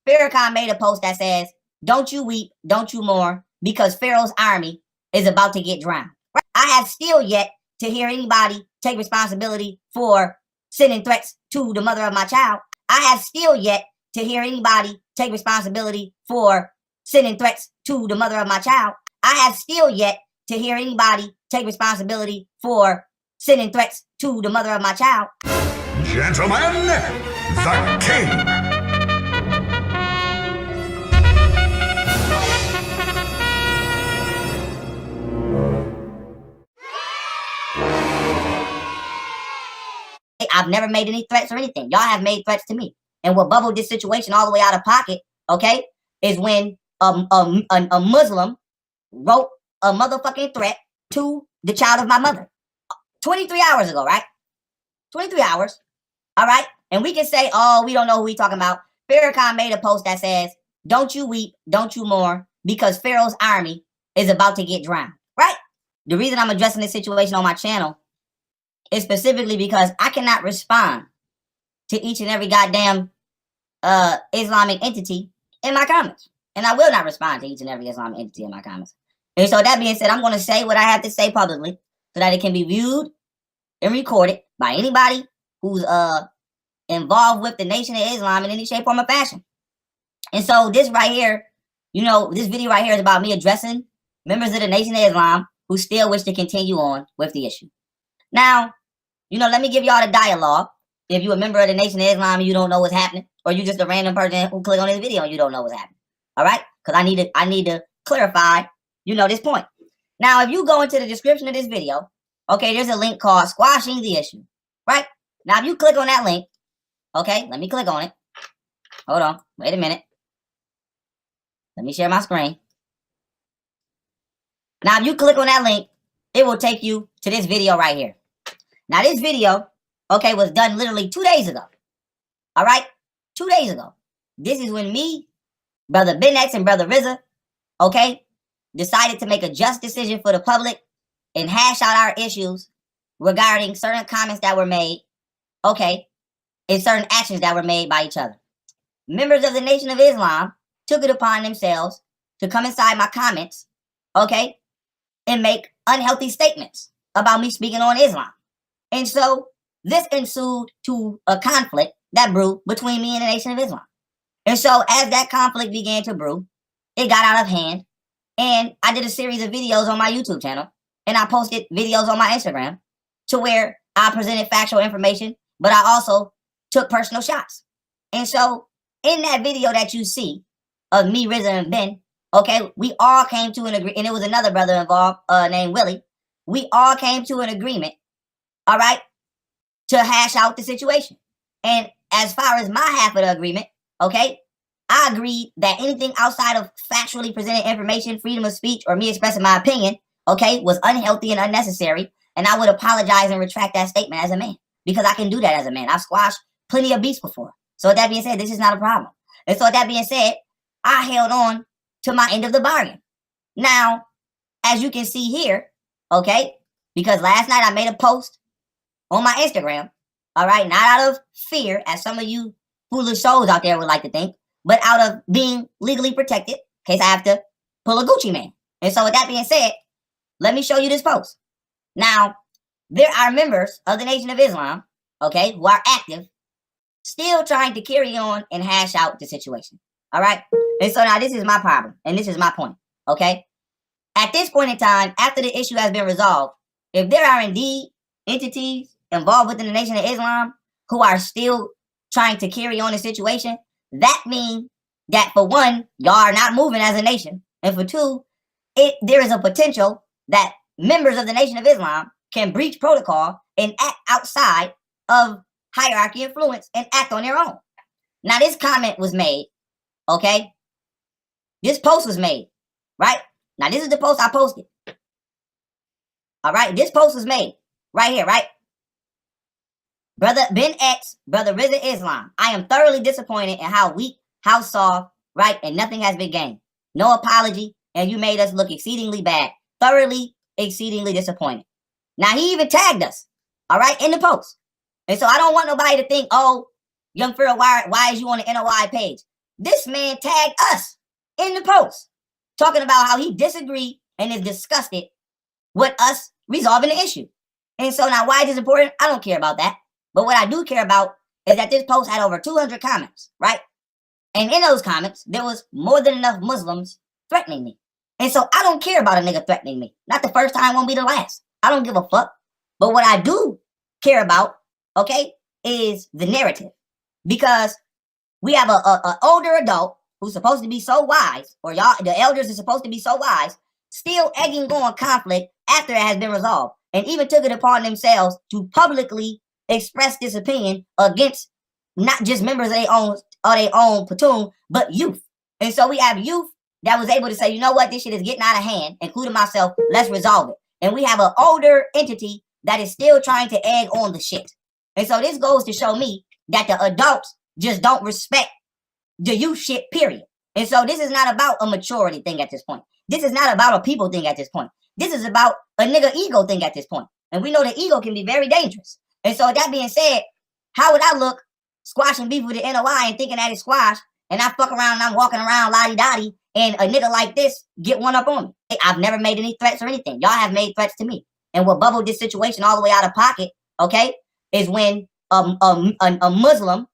Farrakhan made a post that says, "Don't you weep, don't you mourn, because Pharaoh's army is about to get drowned." I have still yet to hear anybody take responsibility for sending threats to the mother of my child. I have still yet to hear anybody take responsibility for sending threats to the mother of my child. I have still yet to hear anybody take responsibility for sending threats to the mother of my child. Gentlemen, the king. I've never made any threats or anything. Y'all have made threats to me. And what bubbled this situation all the way out of pocket, okay, is when a Muslim wrote a motherfucking threat to the child of my mother. 23 hours ago, right? 23 hours. All right? And we can say, oh, we don't know who we talking about. Farrakhan made a post that says, "Don't you weep, don't you mourn, because Pharaoh's army is about to get drowned." Right? The reason I'm addressing this situation on my channel is specifically because I cannot respond to each and every goddamn Islamic entity in my comments. And I will not respond to each and every Islamic entity in my comments. And so that being said, I'm going to say what I have to say publicly so that it can be viewed and recorded by anybody who's involved with the Nation of Islam in any shape, form, or fashion. And so this right here, you know, this video right here is about me addressing members of the Nation of Islam who still wish to continue on with the issue. Now, you know, let me give y'all the dialogue. If you're a member of the Nation of Islam and you don't know what's happening, or you just a random person who click on this video and you don't know what's happening. All right? Because I need to clarify, you know, this point. Now, if you go into the description of this video, okay, there's a link called Squashing the Issue. Right? Now, if you click on that link, okay, let me click on it. Hold on. Wait a minute. Let me share my screen. Now, if you click on that link, it will take you to this video right here. Now, this video, okay, was done literally 2 days ago. All right? 2 days ago. This is when me, Brother Ben X, and Brother RZA, okay, decided to make a just decision for the public and hash out our issues regarding certain comments that were made, okay, and certain actions that were made by each other. Members of the Nation of Islam took it upon themselves to come inside my comments, okay, and make unhealthy statements about me speaking on Islam. And so this ensued to a conflict that brewed between me and the Nation of Islam. And so as that conflict began to brew, it got out of hand. And I did a series of videos on my YouTube channel. And I posted videos on my Instagram to where I presented factual information, but I also took personal shots. And so in that video that you see of me, RZA, and Ben, okay, we all came to an agreement, and it was another brother involved named Willie. We all came to an agreement, all right, to hash out the situation. And as far as my half of the agreement, okay, I agreed that anything outside of factually presented information, freedom of speech, or me expressing my opinion, okay, was unhealthy and unnecessary. And I would apologize and retract that statement as a man, because I can do that as a man. I've squashed plenty of beats before. So with that being said, this is not a problem. And so with that being said, I held on to my end of the bargain. Now, as you can see here, okay, because last night I made a post on my Instagram, all right, not out of fear, as some of you foolish souls out there would like to think, but out of being legally protected, in case I have to pull a Gucci man. And so with that being said, let me show you this post. Now, there are members of the Nation of Islam, okay, who are active, still trying to carry on and hash out the situation. All right? And so now this is my problem, and this is my point, okay? At this point in time, after the issue has been resolved, if there are indeed entities involved within the Nation of Islam who are still trying to carry on the situation, that means that for one, y'all are not moving as a nation. And for two, there is a potential that members of the Nation of Islam can breach protocol and act outside of hierarchy influence and act on their own. Now, this comment was made, okay? This post was made, right? Now, this is the post I posted. All right? This post was made right here, right? Brother Ben X, Brother RZA Islam. I am thoroughly disappointed in how weak, how soft, right? And nothing has been gained. No apology, and you made us look exceedingly bad. Thoroughly, exceedingly disappointed. Now, he even tagged us, all right, in the post. And so I don't want nobody to think, oh, Young Pharaoh, why is you on the NOI page? This man tagged us in the post, talking about how he disagreed and is disgusted with us resolving the issue. And so now why is this important? I don't care about that. But what I do care about is that this post had over 200 comments, right? And in those comments, there was more than enough Muslims threatening me. And so I don't care about a nigga threatening me. Not the first time, won't be the last. I don't give a fuck. But what I do care about, okay, is the narrative. Because we have a older adult who's supposed to be so wise, or y'all, the elders are supposed to be so wise, still egging on conflict after it has been resolved, and even took it upon themselves to publicly express this opinion against not just members of their own platoon, but youth. And so we have youth that was able to say, you know what, this shit is getting out of hand, including myself, let's resolve it. And we have an older entity that is still trying to egg on the shit. And so this goes to show me that the adults just don't respect the youth shit, period. And so this is not about a maturity thing at this point. This is not about a people thing at this point. This is about a nigga ego thing at this point. And we know the ego can be very dangerous. And so that being said, how would I look squashing beef with the NOI and thinking that it's squash, and I fuck around and I'm walking around lottie-dottie, and a nigga like this get one up on me? I've never made any threats or anything. Y'all have made threats to me. And what bubbled this situation all the way out of pocket, okay, is when a Muslim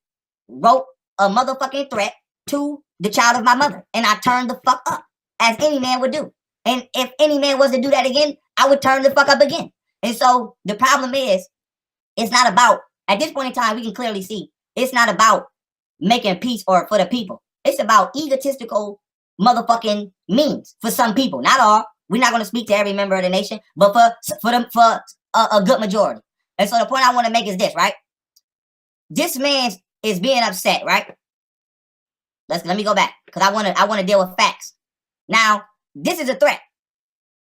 wrote a motherfucking threat to the child of my mother. And I turned the fuck up, as any man would do. And if any man was to do that again, I would turn the fuck up again. And so the problem is, it's not about, at this point in time, we can clearly see, it's not about making peace or for the people. It's about egotistical motherfucking means for some people. Not all. We're not going to speak to every member of the nation, but for a good majority. And so the point I want to make is this, right? This man is being upset, right? Let me go back, because I want to deal with facts. Now, this is a threat.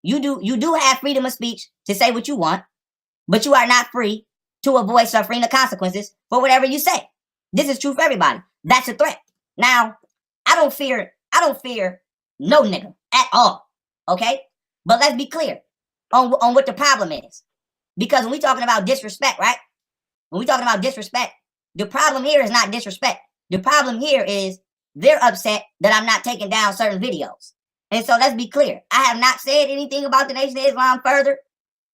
You do have freedom of speech to say what you want, but you are not free to avoid suffering the consequences for whatever you say. This is true for everybody. That's a threat. Now, I don't fear no nigga at all. Okay? But let's be clear on what the problem is. Because when we talking about disrespect, right? When we talking about disrespect, the problem here is not disrespect. The problem here is they're upset that I'm not taking down certain videos. And so let's be clear. I have not said anything about the Nation of Islam further.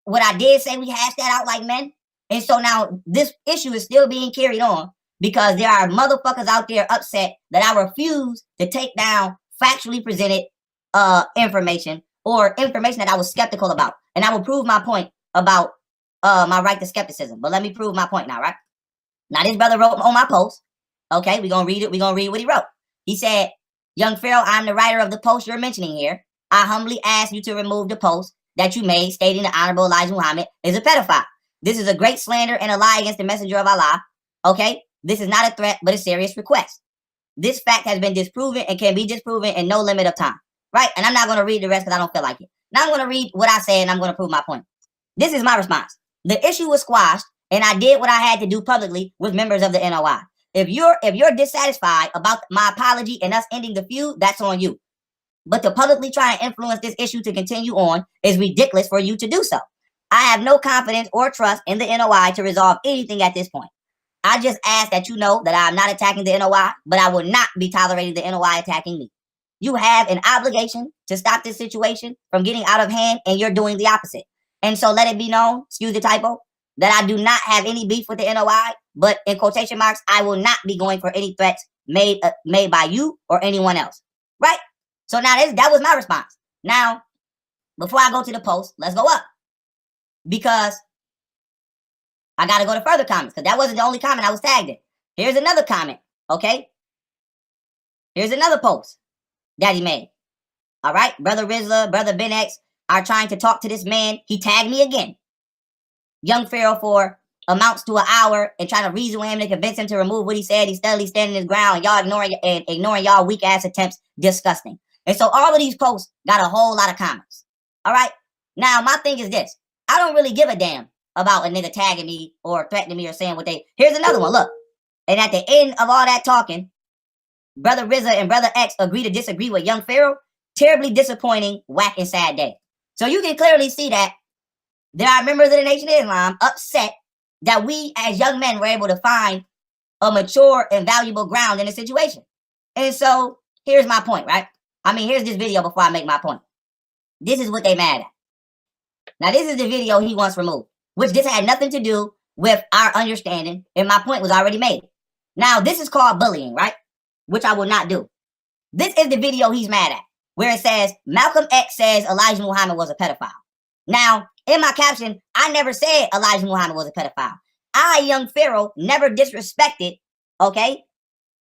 What I did say, we hashed that out like men. And so now this issue is still being carried on because there are motherfuckers out there upset that I refuse to take down factually presented information, or information that I was skeptical about. And I will prove my point about my right to skepticism. But let me prove my point now, right? Now this brother wrote on my post. Okay, we're going to read it. We're going to read what he wrote. He said, "Young Pharaoh, I'm the writer of the post you're mentioning here. I humbly ask you to remove the post that you made stating the Honorable Elijah Muhammad is a pedophile. This is a great slander and a lie against the messenger of Allah. Okay, this is not a threat, but a serious request. This fact has been disproven and can be disproven in no limit of time." Right? And I'm not going to read the rest because I don't feel like it. Now I'm going to read what I said and I'm going to prove my point. This is my response. The issue was squashed and I did what I had to do publicly with members of the NOI. If you're dissatisfied about my apology and us ending the feud, that's on you. But to publicly try and influence this issue to continue on is ridiculous for you to do so. I have no confidence or trust in the NOI to resolve anything at this point. I just ask that you know that I am not attacking the NOI, but I will not be tolerating the NOI attacking me. You have an obligation to stop this situation from getting out of hand, and you're doing the opposite. And so let it be known, excuse the typo, that I do not have any beef with the NOI, but in quotation marks, I will not be going for any threats made by you or anyone else. Right? So now that was my response. Now, before I go to the post, let's go up. Because I got to go to further comments, because that wasn't the only comment I was tagged in. Here's another comment, okay? Here's another post that he made. All right? Brother Rizla, Brother Ben X are trying to talk to this man. He tagged me again. Young Pharaoh for amounts to an hour and trying to reason with him to convince him to remove what he said. He's steadily standing his ground, and y'all ignoring y'all weak ass attempts. Disgusting. And so all of these posts got a whole lot of comments. All right? Now, my thing is this. I don't really give a damn about a nigga tagging me or threatening me or saying what they... Here's another one, look. And at the end of all that talking, Brother RZA and Brother X agree to disagree with Young Pharaoh. Terribly disappointing, whack, and sad day. So you can clearly see that there are members of the Nation of Islam upset that we as young men were able to find a mature and valuable ground in the situation. And so here's my point, right? I mean, here's this video before I make my point. This is what they mad at. Now, this is the video he wants removed, which this had nothing to do with our understanding, and my point was already made. Now, this is called bullying, right? Which I will not do. This is the video he's mad at, where it says, Malcolm X says Elijah Muhammad was a pedophile. Now, in my caption, I never said Elijah Muhammad was a pedophile. I, young Pharaoh, never disrespected, okay,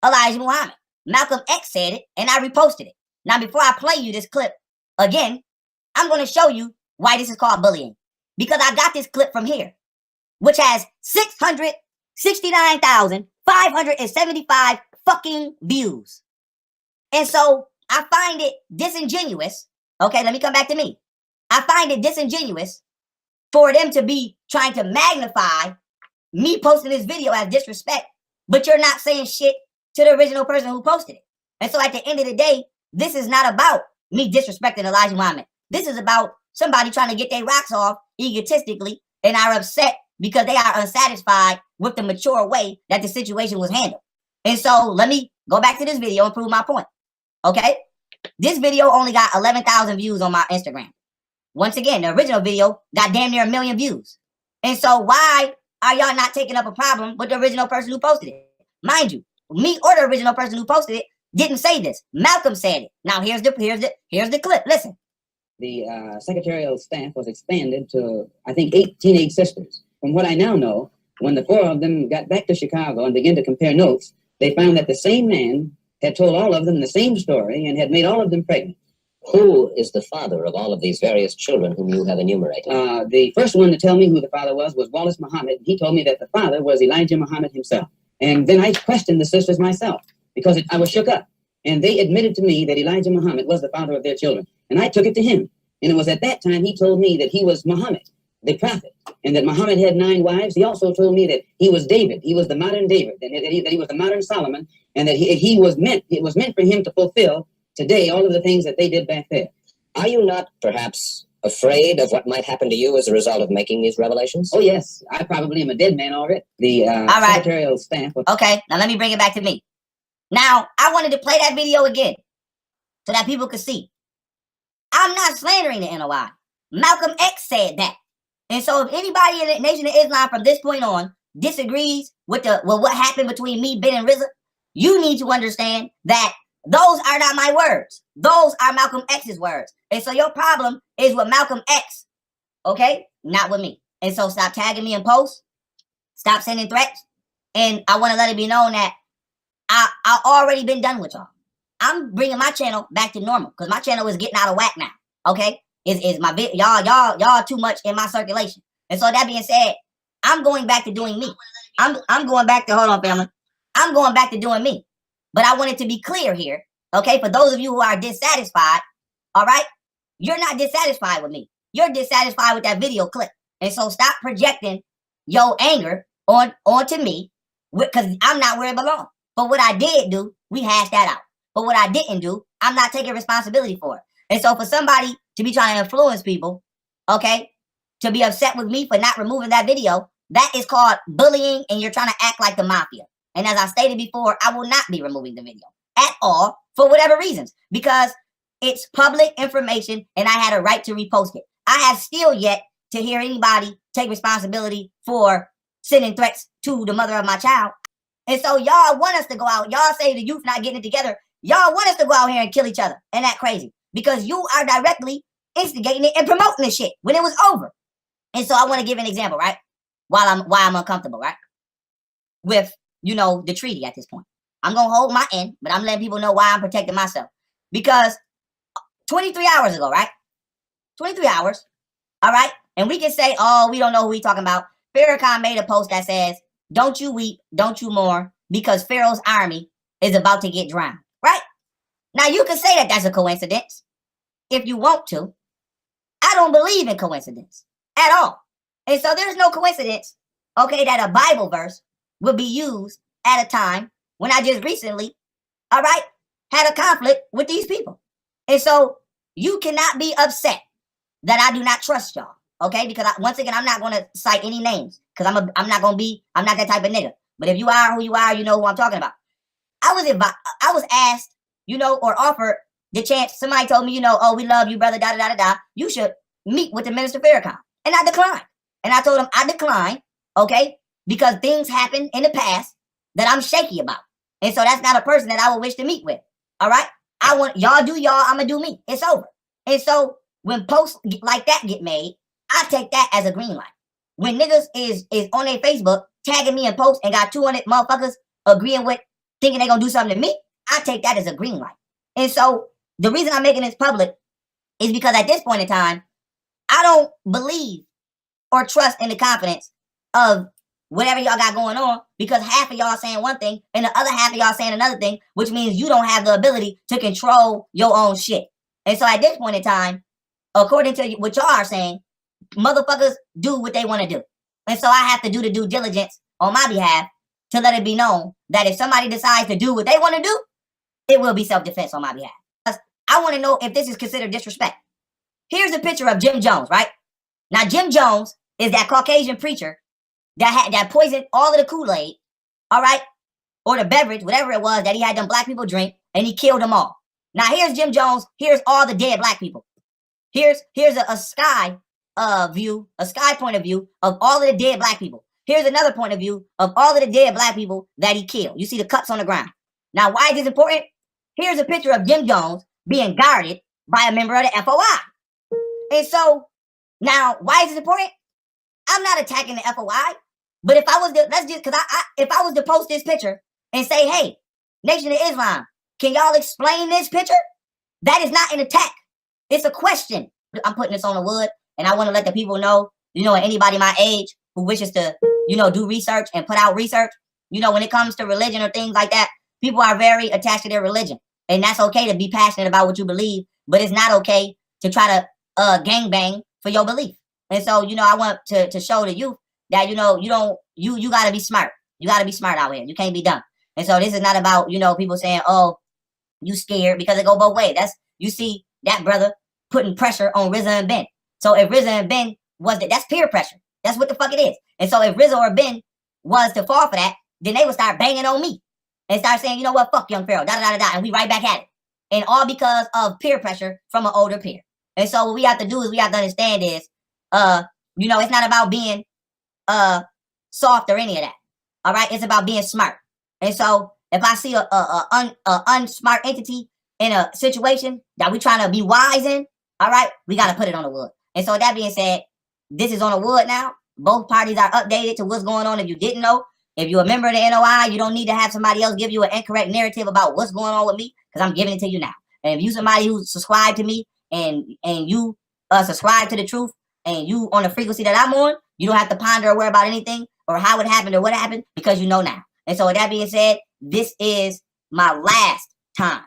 Elijah Muhammad. Malcolm X said it, and I reposted it. Now, before I play you this clip again, I'm going to show you why this is called bullying. Because I got this clip from here, which has 669,575 fucking views. And so I find it disingenuous. Okay, let me come back to me. I find it disingenuous for them to be trying to magnify me posting this video as disrespect, but you're not saying shit to the original person who posted it. And so at the end of the day, this is not about me disrespecting Elijah Muhammad. This is about somebody trying to get their rocks off egotistically and are upset because they are unsatisfied with the mature way that the situation was handled. And so let me go back to this video and prove my point. Okay? This video only got 11,000 views on my Instagram. Once again, the original video got damn near 1 million views. And so why are y'all not taking up a problem with the original person who posted it? Mind you, me or the original person who posted it didn't say this. Malcolm said it. Now here's the clip. Listen. The secretarial staff was expanded to, I think, 8 teenage sisters. From what I now know, when the 4 of them got back to Chicago and began to compare notes, they found that the same man had told all of them the same story and had made all of them pregnant. Who is the father of all of these various children whom you have enumerated? The first one to tell me who the father was Wallace Muhammad. He told me that the father was Elijah Muhammad himself. And then I questioned the sisters myself because I was shook up. And they admitted to me that Elijah Muhammad was the father of their children. And I took it to him. And it was at that time he told me that he was Muhammad, the prophet, and that Muhammad had 9 wives. He also told me that he was David. He was the modern David, and that he was the modern Solomon, and that it was meant for him to fulfill today all of the things that they did back there. Are you not perhaps afraid of what might happen to you as a result of making these revelations? Oh, yes. I probably am a dead man already. The all right. secretarial staff. Okay, now let me bring it back to me. Now, I wanted to play that video again so that people could see. I'm not slandering the NOI. Malcolm X said that. And so if anybody in the Nation of Islam from this point on disagrees with what happened between me, Ben, and RZA, you need to understand that those are not my words. Those are Malcolm X's words. And so your problem is with Malcolm X, okay? Not with me. And so stop tagging me in posts. Stop sending threats. And I want to let it be known that I already been done with y'all. I'm bringing my channel back to normal because my channel is getting out of whack now. Okay, is my y'all too much in my circulation. And so that being said, I'm going back to doing me. I'm going back to, hold on, family. I'm going back to doing me. But I want it to be clear here, okay? For those of you who are dissatisfied, all right, you're not dissatisfied with me. You're dissatisfied with that video clip, and so stop projecting your anger onto me because I'm not where it belongs. But what I did do, we hashed that out. But what I didn't do, I'm not taking responsibility for it. And so for somebody to be trying to influence people, okay, to be upset with me for not removing that video, that is called bullying, and you're trying to act like the mafia. And as I stated before, I will not be removing the video at all for whatever reasons, because it's public information and I had a right to repost it. I have still yet to hear anybody take responsibility for sending threats to the mother of my child. And so y'all want us to go out. Y'all say the youth not getting it together. Y'all want us to go out here and kill each other and act crazy because you are directly instigating it and promoting this shit when it was over. And so I want to give an example, right? Why I'm uncomfortable, right? With, you know, the treaty at this point. I'm going to hold my end, but I'm letting people know why I'm protecting myself. Because 23 hours ago, right? 23 hours, all right? And we can say, oh, we don't know who we talking about. Farrakhan made a post that says, don't you weep, don't you mourn, because Pharaoh's army is about to get drowned, right? Now, you can say that that's a coincidence if you want to. I don't believe in coincidence at all. And so there's no coincidence, okay, that a Bible verse will be used at a time when I just recently, all right, had a conflict with these people. And so you cannot be upset that I do not trust y'all, okay? Because once again, I'm not going to cite any names because I'm not that type of nigga. But if you are who you are, you know who I'm talking about. I was asked, you know, or offered the chance. Somebody told me, you know, oh, we love you, brother, da da da da. You should meet with the minister Farrakhan. And I declined. And I told him I declined, okay, because things happened in the past that I'm shaky about. And so that's not a person that I would wish to meet with. All right. I want y'all do y'all, I'm gonna do me. It's over. And so when posts like that get made, I take that as a green light. When niggas is on their Facebook tagging me in posts and got 200 motherfuckers agreeing with thinking they gonna do something to me, I take that as a green light. And so the reason I'm making this public is because at this point in time, I don't believe or trust in the confidence of whatever y'all got going on, because half of y'all saying one thing and the other half of y'all saying another thing, which means you don't have the ability to control your own shit. And so at this point in time, according to what y'all are saying, motherfuckers do what they want to do. And so I have to do the due diligence on my behalf to let it be known that if somebody decides to do what they want to do, it will be self-defense on my behalf. I want to know if this is considered disrespect. Here's a picture of Jim Jones, right? Now, Jim Jones is that Caucasian preacher that poisoned all of the Kool-Aid, all right, or the beverage, whatever it was that he had them black people drink, and he killed them all. Now, here's Jim Jones. Here's all the dead black people. Here's a sky view, a sky point of view of all of the dead black people. Here's another point of view of all of the dead black people that he killed. You see the cuts on the ground. Now, why is this important? Here's a picture of Jim Jones being guarded by a member of the FOI. And so, now, why is this important? I'm not attacking the FOI, but if I was to, if I was to post this picture and say, hey, Nation of Islam, can y'all explain this picture? That is not an attack. It's a question. I'm putting this on the wood, and I want to let the people know, you know, anybody my age who wishes to, you know, do research and put out research, you know, when it comes to religion or things like that, people are very attached to their religion. And that's okay to be passionate about what you believe, but it's not okay to try to gangbang for your belief. And so, you know, I want to show the youth that, you know, you got to be smart. You got to be smart out here. You can't be dumb. And so this is not about, you know, people saying, oh, you scared, because it go both ways. You see that brother putting pressure on Rizza and Ben. So if Rizza and Ben that's peer pressure. That's what the fuck it is. And so if Rizza or Ben was to fall for that, then they would start banging on me and start saying, you know what, fuck young Pharaoh, da da da da, and we right back at it. And all because of peer pressure from an older peer. And so what we have to do is we have to understand is, you know, it's not about being soft or any of that. All right, it's about being smart. And so if I see a unsmart entity in a situation that we trying to be wise in, all right, we got to put it on the wood. And so that being said, this is on the wood now. Both parties are updated to what's going on. If you didn't know, if you're a member of the NOI, you don't need to have somebody else give you an incorrect narrative about what's going on with me, because I'm giving it to you now. And if you somebody who's subscribed to me and you subscribe to the truth and you on the frequency that I'm on, you don't have to ponder or worry about anything or how it happened or what happened, because you know now. And so with that being said, this is my last time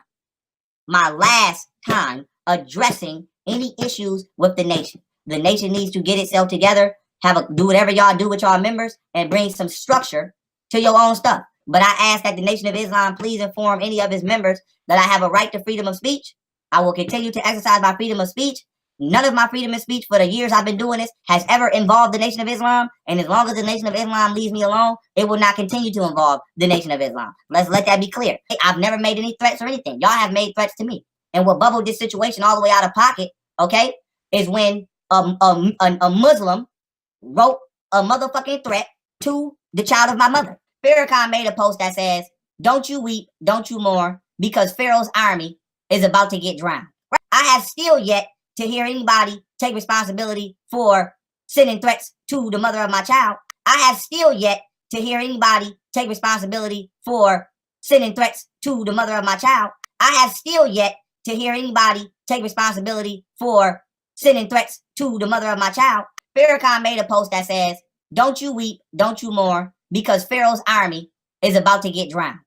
addressing any issues with the nation. The nation needs to get itself together, do whatever y'all do with y'all members, and bring some structure to your own stuff. But I ask that the Nation of Islam please inform any of its members that I have a right to freedom of speech. I will continue to exercise my freedom of speech. None of my freedom of speech for the years I've been doing this has ever involved the Nation of Islam. And as long as the Nation of Islam leaves me alone, it will not continue to involve the Nation of Islam. Let's let that be clear. I've never made any threats or anything. Y'all have made threats to me. And what bubbled this situation all the way out of pocket, okay, is when a Muslim wrote a motherfucking threat to the child of my mother. Farrakhan made a post that says, don't you weep, don't you mourn, because Pharaoh's army is about to get drowned. I have still yet to hear anybody take responsibility for sending threats to the mother of my child. I have still yet to hear anybody take responsibility for sending threats to the mother of my child. I have still yet to hear anybody take responsibility for sending threats to the mother of my child. Farrakhan made a post that says, don't you weep, don't you mourn, because Pharaoh's army is about to get drowned.